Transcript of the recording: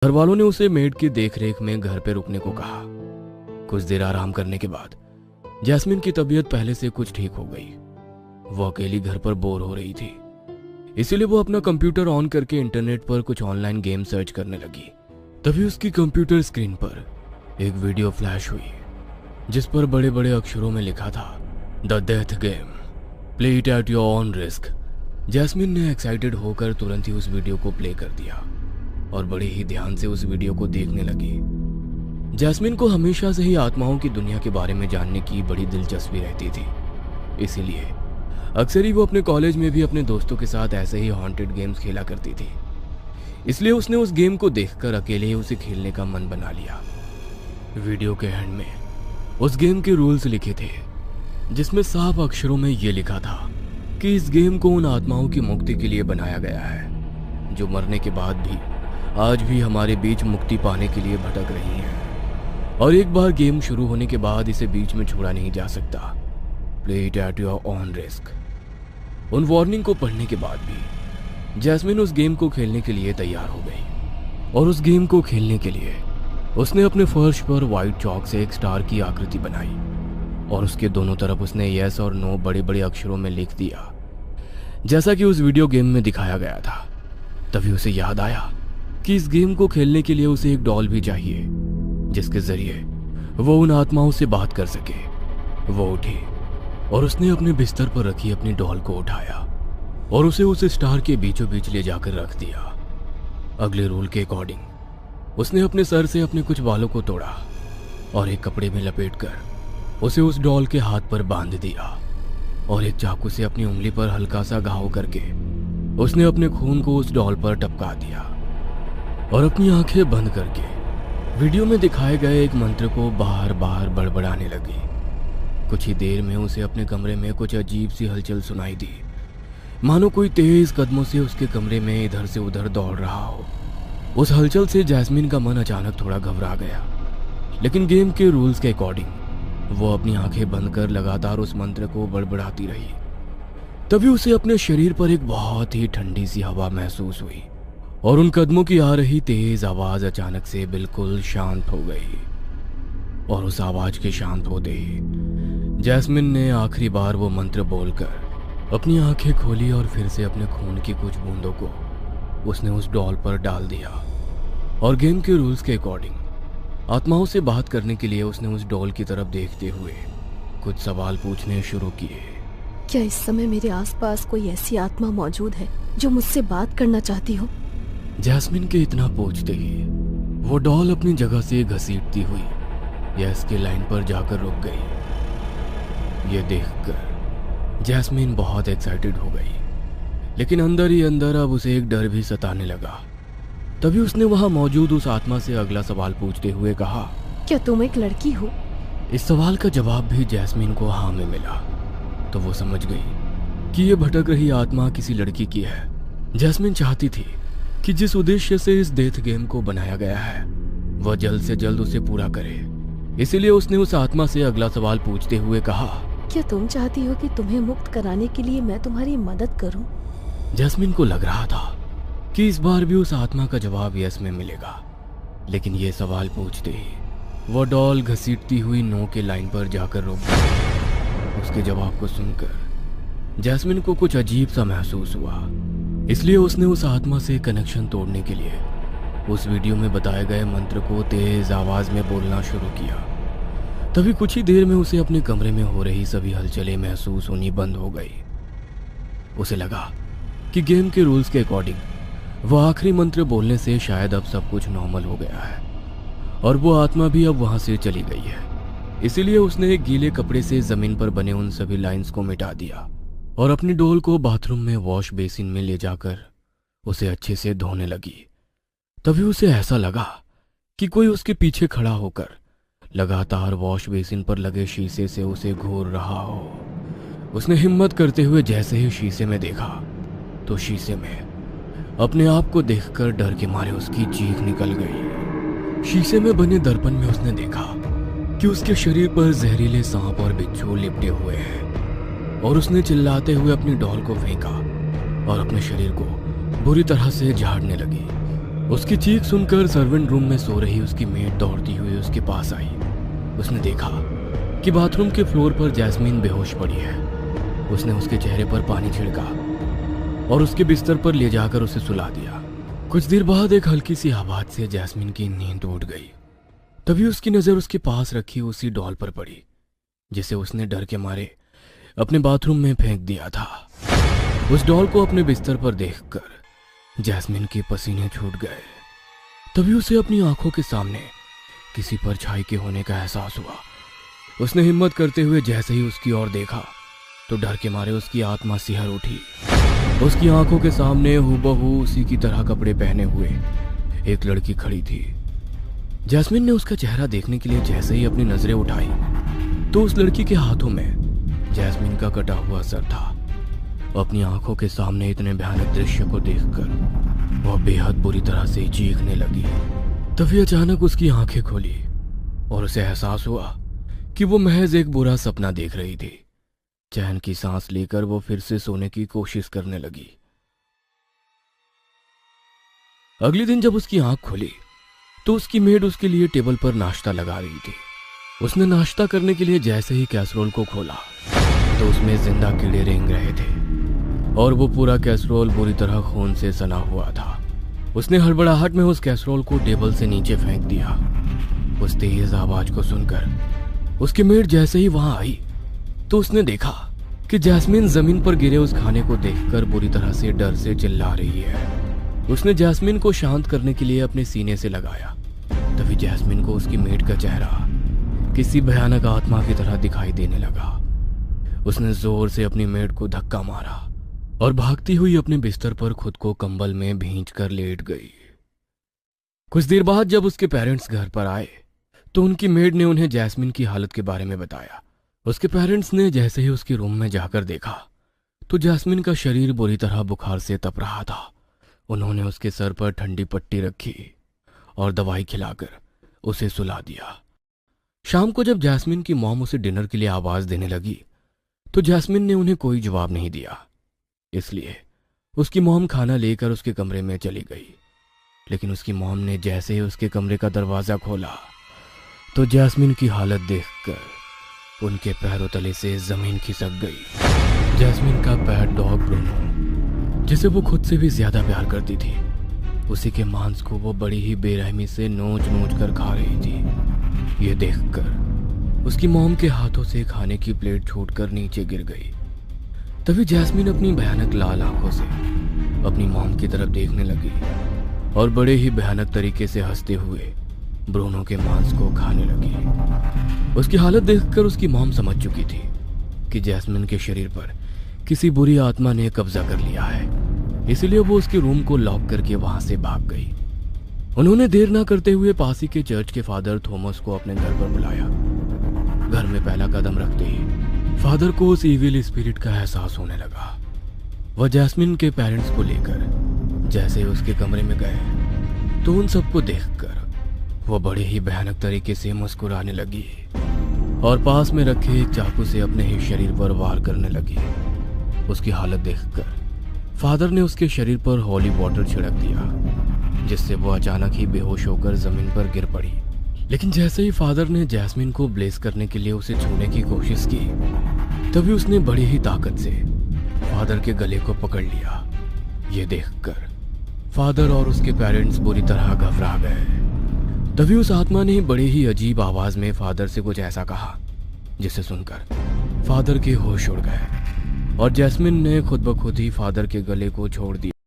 घर वालों ने उसे मेड की देखरेख में घर पे रुकने को कहा। कुछ देर आराम करने के बाद जैस्मिन की तबीयत पहले से कुछ ठीक हो गई। वो अकेली घर पर बोर हो रही थी, इसीलिए वो अपना कंप्यूटर ऑन करके इंटरनेट पर कुछ ऑनलाइन गेम सर्च करने लगी। तभी उसकी कंप्यूटर स्क्रीन पर एक वीडियो फ्लैश हुई जिस पर बड़े बड़े अक्षरों में लिखा था the death game, play it at your own risk. Jasmine ने एक्साइटेड होकर तुरंत ही उस वीडियो को प्ले कर दिया और बड़े ही ध्यान से उस वीडियो को देखने लगी। जैस्मिन को हमेशा से ही आत्माओं की दुनिया के बारे में जानने की बड़ी दिलचस्पी रहती थी, इसीलिए अक्सर ही वो अपने कॉलेज में भी अपने दोस्तों के साथ ऐसे ही हॉन्टेड गेम्स खेला करती थी। इसलिए उसने उस गेम को देखकर अकेले ही उसे खेलने का मन बना लिया। वीडियो के एंड में उस गेम के रूल्स लिखे थे जिसमें साफ अक्षरों में ये लिखा था कि इस गेम को उन आत्माओं की मुक्ति के लिए बनाया गया है जो मरने के बाद भी आज भी हमारे बीच मुक्ति पाने के लिए भटक रही हैं, और एक बार गेम शुरू होने के बाद इसे बीच में छोड़ा नहीं जा सकता। Play it at your own risk. उन वार्निंग को पढ़ने के बाद भी जैस्मिन उस गेम को खेलने के लिए तैयार हो गई, और उस गेम को खेलने के लिए उसने अपने फर्श पर व्हाइट चॉक से एक स्टार की आकृति बनाई और उसके दोनों तरफ उसने यस और नो बड़े बड़े अक्षरों में लिख दिया, जैसा कि उस वीडियो गेम में दिखाया गया था। तभी उसे याद आया कि इस गेम को खेलने के लिए उसे एक डॉल भी चाहिए जिसके जरिए वो उन आत्माओं से बात कर सके। वो उठी और उसने अपने बिस्तर पर रखी अपनी डॉल को उठाया और उसे उस स्टार के बीचों बीच ले जाकर रख दिया। अगले रूल के अकॉर्डिंग उसने अपने सर से अपने कुछ बालों को तोड़ा और एक कपड़े में लपेटकर उसे उस डॉल के हाथ पर बांध दिया और एक चाकू से अपनी उंगली पर हल्का सा घाव करके उसने अपने खून को उस डॉल पर टपका दिया और अपनी आंखें बंद करके वीडियो में दिखाए गए एक मंत्र को बार बार बड़बड़ाने लगी। कुछ ही देर में उसे अपने कमरे में कुछ अजीब सी हलचल सुनाई दी, मानो कोई तेज कदमों से उसके कमरे में इधर से उधर दौड़ रहा हो। उस हलचल से जैस्मिन का मन अचानक थोड़ा घबरा गया, लेकिन गेम के रूल्स के अकॉर्डिंग वो अपनी आंखें बंद कर लगातार उस मंत्र को बड़बड़ाती रही। तभी उसे अपने शरीर पर एक बहुत ही ठंडी सी हवा महसूस हुई और उन कदमों की आ रही तेज आवाज अचानक से बिल्कुल शांत हो गई। और उस आवाज के शांत होते ही जैस्मिन ने आखिरी बार वो मंत्र बोलकर अपनी आंखें खोली और फिर से अपने खून की कुछ बूंदों को उसने उस डॉल पर डाल दिया और गेम के रूल्स के अकॉर्डिंग आत्माओं से बात करने के लिए उसने उस डॉल की तरफ देखते हुए कुछ सवाल पूछने शुरू किए। क्या इस समय मेरे आसपास कोई ऐसी आत्मा मौजूद है जो मुझसे बात करना चाहती हो? जैस्मिन के इतना पूछते ही वो डॉल अपनी जगह से घसीटती हुई यस के लाइन पर जाकर रुक गई। ये देखकर जैस्मिन बहुत एक्साइटेड हो गई, लेकिन अंदर ही अंदर अब उसे एक डर भी सताने लगा। तभी उसने वहां मौजूद उस आत्मा से अगला सवाल पूछते हुए कहा, क्या तुम एक लड़की हो? इस सवाल का जवाब भी जैस्मिन को हाँ में मिला, तो वो समझ गई कि ये भटक रही आत्मा किसी लड़की की है। जैस्मिन चाहती थी कि जिस उद्देश्य से इस डेथ गेम को बनाया गया है वह जल्द से जल्द उसे पूरा करे, इसीलिए उसने उस आत्मा से अगला सवाल पूछते हुए कहा, क्या तुम चाहती हो कि तुम्हें मुक्त कराने के लिए मैं तुम्हारी मदद करूं? जैस्मिन को लग रहा था कि इस बार भी उस आत्मा का जवाब यस में मिलेगा, लेकिन ये सवाल पूछते ही वो डॉल घसीटती हुई नो के लाइन पर जाकर रुक गई। उसके जवाब को सुनकर जैस्मिन को कुछ अजीब सा महसूस हुआ, इसलिए उसने उस आत्मा से कनेक्शन तोड़ने के लिए उस वीडियो में बताए गए मंत्र को तेज आवाज में बोलना शुरू किया। तभी कुछ ही देर में उसे अपने कमरे में हो रही सभी हलचलें महसूस होनी बंद हो गई। उसे लगा कि गेम के रूल्स के अकॉर्डिंग वो आखिरी मंत्र बोलने से शायद अब सब कुछ नॉर्मल हो गया है और वो आत्मा भी अब वहां से चली गई है। इसीलिए उसने एक गीले कपड़े से जमीन पर बने उन सभी लाइंस को मिटा दिया और अपनी डोल को बाथरूम में वॉश बेसिन में ले जाकर उसे अच्छे से धोने लगी। तभी उसे ऐसा लगा कि कोई उसके पीछे खड़ा होकर लगातार वॉश बेसिन पर लगे शीशे से उसे घूर रहा हो। उसने हिम्मत करते हुए जैसे ही शीशे में देखा तो शीशे में अपने आप को देखकर डर के मारे उसकी चीख निकल गई। शीशे में बने दर्पण में उसने देखा कि उसके शरीर पर जहरीले सांप और बिच्छू लिपटे हुए हैं और उसने चिल्लाते हुए अपनी डॉल को फेंका और अपने शरीर को बुरी तरह से झाड़ने लगी। उसकी चीख सुनकर सर्वेंट रूम में सो रही उसकी मेड दौड़ती हुई उसके पास आई। उसने देखा कि बाथरूम के फ्लोर पर जैस्मीन बेहोश पड़ी है। उसने उसके चेहरे पर पानी छिड़का और उसके बिस्तर पर ले जाकर उसे सुला दिया। कुछ देर बाद एक हल्की सी आवाज से जैस्मीन की नींद टूट गई। तभी उसकी नजर उसके पास रखी उसी डॉल पर पड़ी जिसे उसने डर के मारे अपने बाथरूम में फेंक दिया था। उस डॉल को अपने बिस्तर पर देखकर जैस्मीन के पसीने छूट गए। तभी उसे अपनी आंखों के सामने किसी परछाई के होने का एहसास हुआ। उसने हिम्मत करते हुए जैसे ही उसकी ओर देखा तो डर के मारे उसकी आत्मा सिहर उठी। उसकी आंखों के सामने हूबहू उसी की तरह कपड़े पहने हुए एक लड़की खड़ी थी। जैस्मीन ने उसका चेहरा देखने के लिए जैसे ही अपनी नजरें उठाई तो उस लड़की के हाथों में जैस्मीन का कटा हुआ सर था। अपनी आंखों के सामने इतने भयानक दृश्य को देखकर वह बेहद बुरी तरह से चीखने लगी। तभी अचानक उसकी आंखें खोली और उसे एहसास हुआ कि वो महज एक बुरा सपना देख रही थी। चैन की सांस लेकर वो फिर से सोने की कोशिश करने लगी। अगले दिन जब उसकी आंख खुली तो उसकी मेड उसके लिए टेबल पर नाश्ता लगा रही थी। उसने नाश्ता करने के लिए जैसे ही कैसरोल को खोला तो उसमें जिंदा कीड़े रेंग रहे थे और वो पूरा कैसरोल बुरी तरह खून से सना हुआ था। उसने हड़बड़ाहट में उस कैसरोल को टेबल से नीचे फेंक दिया। उस तेज आवाज को सुनकर उसकी मेड जैसे ही वहां आई तो उसने देखा कि जैस्मीन जमीन पर गिरे उस खाने को देखकर बुरी तरह से डर से चिल्ला रही है। उसने जैस्मीन को शांत करने के लिए अपने सीने से लगाया। तभी जैस्मीन को उसकी मेड का चेहरा किसी भयानक आत्मा की तरह दिखाई देने लगा। उसने जोर से अपनी मेड को धक्का मारा और भागती हुई अपने बिस्तर पर खुद को कंबल में भींच कर लेट गई। कुछ देर बाद जब उसके पेरेंट्स घर पर आए तो उनकी मेड ने उन्हें जैस्मीन की हालत के बारे में बताया। उसके पेरेंट्स ने जैसे ही उसके रूम में जाकर देखा तो जैस्मीन का शरीर बुरी तरह बुखार से तप रहा था। उन्होंने उसके सर पर ठंडी पट्टी रखी और दवाई खिलाकर उसे सुला दिया। शाम को जब जैस्मीन की मॉम उसे डिनर के लिए आवाज देने लगी तो जैस्मीन ने उन्हें कोई जवाब नहीं दिया। इसलिए उसकी मॉम खाना लेकर उसके कमरे में चली गई। लेकिन उसकी मॉम ने जैसे ही उसके कमरे का दरवाजा खोला तो जैस्मीन की हालत देखकर उनके पैरों तले से जमीन खिसक गई। जैस्मीन का पैट डॉग ब्रूनो, जिसे वो खुद से भी ज्यादा प्यार करती थी, उसी के मांस को वो बड़ी ही बेरहमी से नोच नोच कर खा रही थी। ये देखकर उसकी मॉम के हाथों से खाने की प्लेट छूटकर नीचे गिर गई। तभी जैस्मीन अपनी भयानक लाल आंखों से अपनी मॉम की तरफ देखने लगी और बड़े ही भयानक तरीके से हंसते हुए ब्रूनो के मांस को खाने लगी। उसकी हालत देखकर उसकी मॉम समझ चुकी थी कि जैस्मीन के शरीर पर किसी बुरी आत्मा ने कब्जा कर लिया है। इसलिए वो उसके रूम को लॉक करके वहां से भाग गई। उन्होंने देर ना करते हुए पास ही के चर्च के फादर थॉमस को अपने घर पर बुलाया। घर में पहला कदम रखते ही फादर को उस इविल स्पिरिट का एहसास होने लगा। वह जैस्मीन के पेरेंट्स को लेकर जैसे उसके कमरे में गए तो उन सबको देखकर वो बड़े ही भयानक तरीके से मुस्कुराने लगी और पास में रखे एक चाकू से अपने ही शरीर पर वार करने लगी। उसकी हालत देखकर फादर ने उसके शरीर पर हॉली वाटर छिड़क दिया, जिससे वो अचानक ही बेहोश होकर जमीन पर गिर पड़ी। लेकिन जैसे ही फादर ने जैस्मीन को ब्लेस करने के लिए उसे छूने की कोशिश की तभी उसने बड़ी ही ताकत से फादर के गले को पकड़ लिया। ये देखकर फादर और उसके पेरेंट्स बुरी तरह घबरा गए। तभी उस आत्मा ने बड़े ही अजीब आवाज में फादर से कुछ ऐसा कहा जिसे सुनकर फादर के होश उड़ गए और जैस्मीन ने खुद ब खुद ही फादर के गले को छोड़ दिया।